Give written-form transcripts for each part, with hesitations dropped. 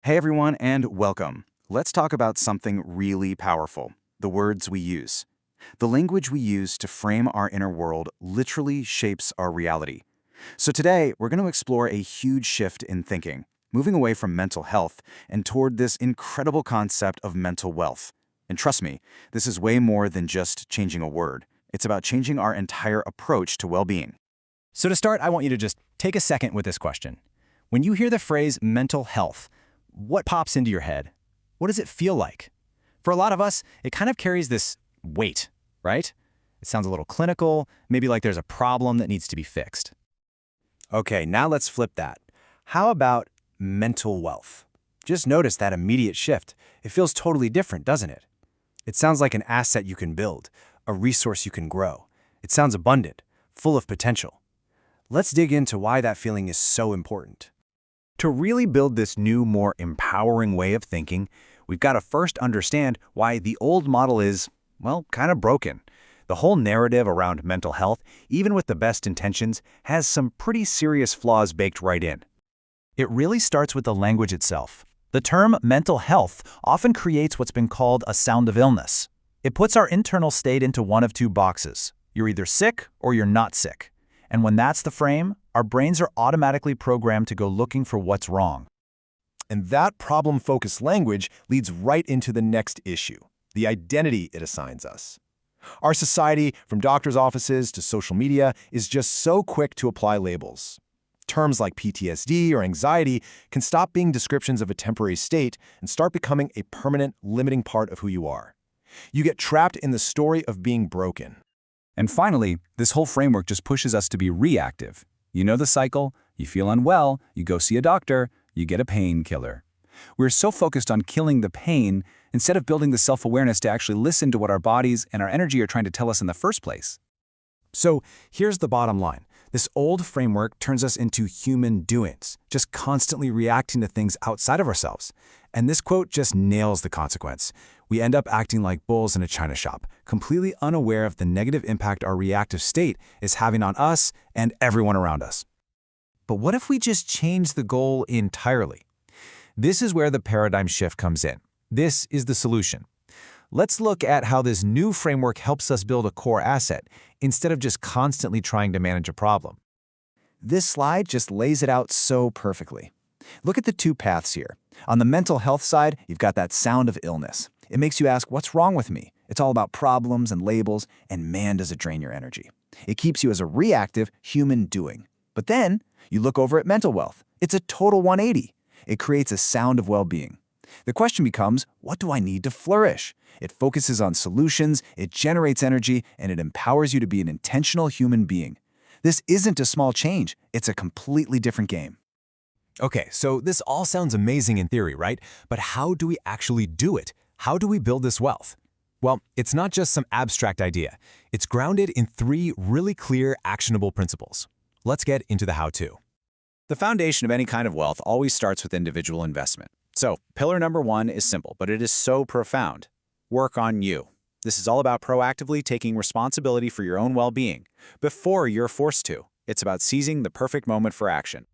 Hey everyone, and welcome. Let's talk about something really powerful, the words we use. The language we use to frame our inner world literally shapes our reality. So today, we're going to explore a huge shift in thinking, moving away from mental health and toward this incredible concept of mental wealth. And trust me, this is way more than just changing a word. It's about changing our entire approach to well-being. So to start, I want you to just take a second with this question. When you hear the phrase mental health, what pops into your head? What does it feel like? For a lot of us, it kind of carries this weight, right? It sounds a little clinical, maybe like there's a problem that needs to be fixed. Okay, now let's flip that. How about mental wealth? Just notice that immediate shift. It feels totally different, doesn't it? It sounds like an asset you can build, a resource you can grow. It sounds abundant, full of potential. Let's dig into why that feeling is so important. To really build this new, more empowering way of thinking, we've got to first understand why the old model is, well, kind of broken. The whole narrative around mental health, even with the best intentions, has some pretty serious flaws baked right in. It really starts with the language itself. The term mental health often creates what's been called a sound of illness. It puts our internal state into one of two boxes. You're either sick or you're not sick. And when that's the frame, our brains are automatically programmed to go looking for what's wrong. And that problem-focused language leads right into the next issue, the identity it assigns us. Our society, from doctors' offices to social media, is just so quick to apply labels. Terms like PTSD or anxiety can stop being descriptions of a temporary state and start becoming a permanent, limiting part of who you are. You get trapped in the story of being broken. And finally, this whole framework just pushes us to be reactive. You know the cycle, you feel unwell, you go see a doctor, you get a painkiller. We're so focused on killing the pain instead of building the self-awareness to actually listen to what our bodies and our energy are trying to tell us in the first place. So here's the bottom line. This old framework turns us into human doings, just constantly reacting to things outside of ourselves. And this quote just nails the consequence. We end up acting like bulls in a china shop, completely unaware of the negative impact our reactive state is having on us and everyone around us. But what if we just change the goal entirely? This is where the paradigm shift comes in. This is the solution. Let's look at how this new framework helps us build a core asset instead of just constantly trying to manage a problem. This slide just lays it out so perfectly. Look at the two paths here. On the mental health side, you've got that sound of illness. It makes you ask, what's wrong with me? It's all about problems and labels, and man, does it drain your energy. It keeps you as a reactive human doing. But then, you look over at mental wealth. It's a total 180. It creates a sound of well-being. The question becomes, what do I need to flourish? It focuses on solutions, it generates energy, and it empowers you to be an intentional human being. This isn't a small change, it's a completely different game. Okay, so this all sounds amazing in theory, right? But how do we actually do it? How do we build this wealth? Well, it's not just some abstract idea. It's grounded in 3 really clear, actionable principles. Let's get into the how-to. The foundation of any kind of wealth always starts with individual investment. So, pillar number 1 is simple, but it is so profound. Work on you. This is all about proactively taking responsibility for your own well-being before you're forced to. It's about seizing the perfect moment for action.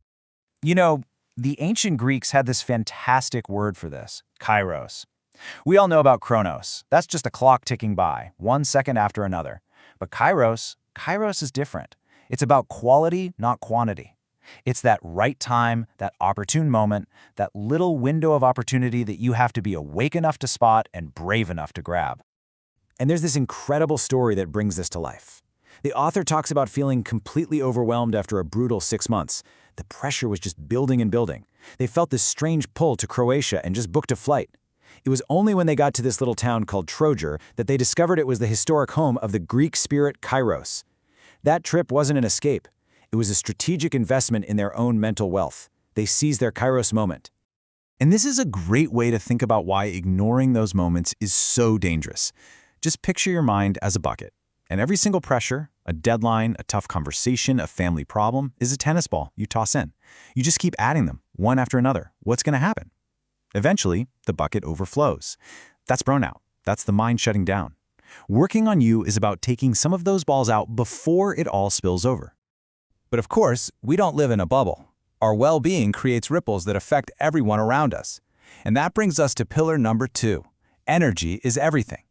You know, the ancient Greeks had this fantastic word for this, kairos. We all know about chronos. That's just a clock ticking by, 1 second after another. But kairos is different. It's about quality, not quantity. It's that right time, that opportune moment, that little window of opportunity that you have to be awake enough to spot and brave enough to grab. And there's this incredible story that brings this to life. The author talks about feeling completely overwhelmed after a brutal 6 months. The pressure was just building and building. They felt this strange pull to Croatia and just booked a flight. It was only when they got to this little town called Trojer that they discovered it was the historic home of the Greek spirit Kairos. That trip wasn't an escape. It was a strategic investment in their own mental wealth. They seized their Kairos moment. And this is a great way to think about why ignoring those moments is so dangerous. Just picture your mind as a bucket. And every single pressure, a deadline, a tough conversation, a family problem, is a tennis ball you toss in. You just keep adding them, one after another. What's going to happen? Eventually, the bucket overflows. That's burnout. That's the mind shutting down. Working on you is about taking some of those balls out before it all spills over. But of course, we don't live in a bubble. Our well-being creates ripples that affect everyone around us. And that brings us to pillar number 2. Energy is everything.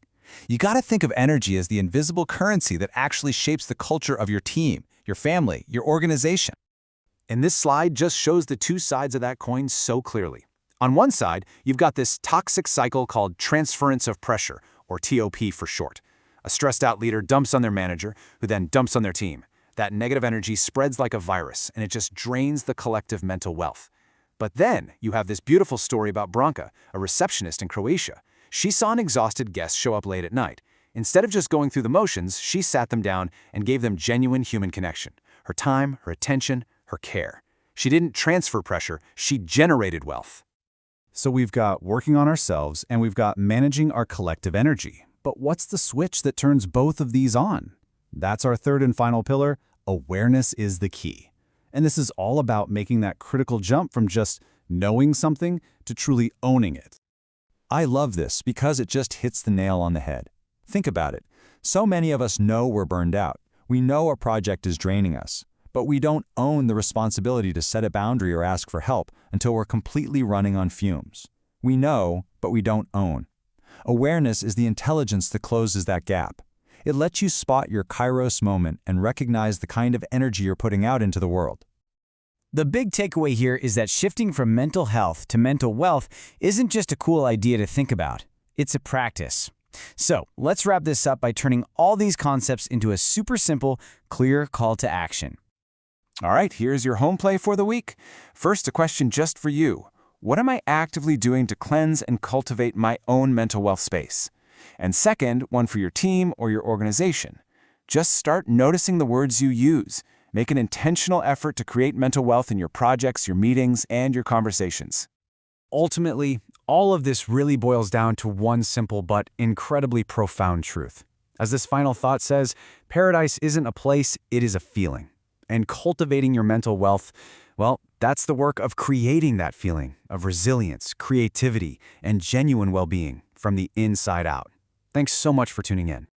You got to think of energy as the invisible currency that actually shapes the culture of your team, your family, your organization. And this slide just shows the two sides of that coin so clearly. On one side, you've got this toxic cycle called transference of pressure, or TOP for short. A stressed-out leader dumps on their manager, who then dumps on their team. That negative energy spreads like a virus, and it just drains the collective mental wealth. But then you have this beautiful story about Branka, a receptionist in Croatia. She saw an exhausted guest show up late at night. Instead of just going through the motions, she sat them down and gave them genuine human connection. Her time, her attention, her care. She didn't transfer pressure, she generated wealth. So we've got working on ourselves and we've got managing our collective energy. But what's the switch that turns both of these on? That's our third and final pillar. Awareness is the key. And this is all about making that critical jump from just knowing something to truly owning it. I love this because it just hits the nail on the head. Think about it. So many of us know we're burned out. We know a project is draining us, but we don't own the responsibility to set a boundary or ask for help until we're completely running on fumes. We know, but we don't own. Awareness is the intelligence that closes that gap. It lets you spot your kairos moment and recognize the kind of energy you're putting out into the world. The big takeaway here is that shifting from mental health to mental wealth isn't just a cool idea to think about. It's a practice. So let's wrap this up by turning all these concepts into a super simple, clear call to action. All right, here's your home play for the week. First, a question just for you. What am I actively doing to cleanse and cultivate my own mental wealth space? And second, one for your team or your organization. Just start noticing the words you use. Make an intentional effort to create mental wealth in your projects, your meetings, and your conversations. Ultimately, all of this really boils down to one simple but incredibly profound truth. As this final thought says, paradise isn't a place, it is a feeling. And cultivating your mental wealth, well, that's the work of creating that feeling of resilience, creativity, and genuine well-being from the inside out. Thanks so much for tuning in.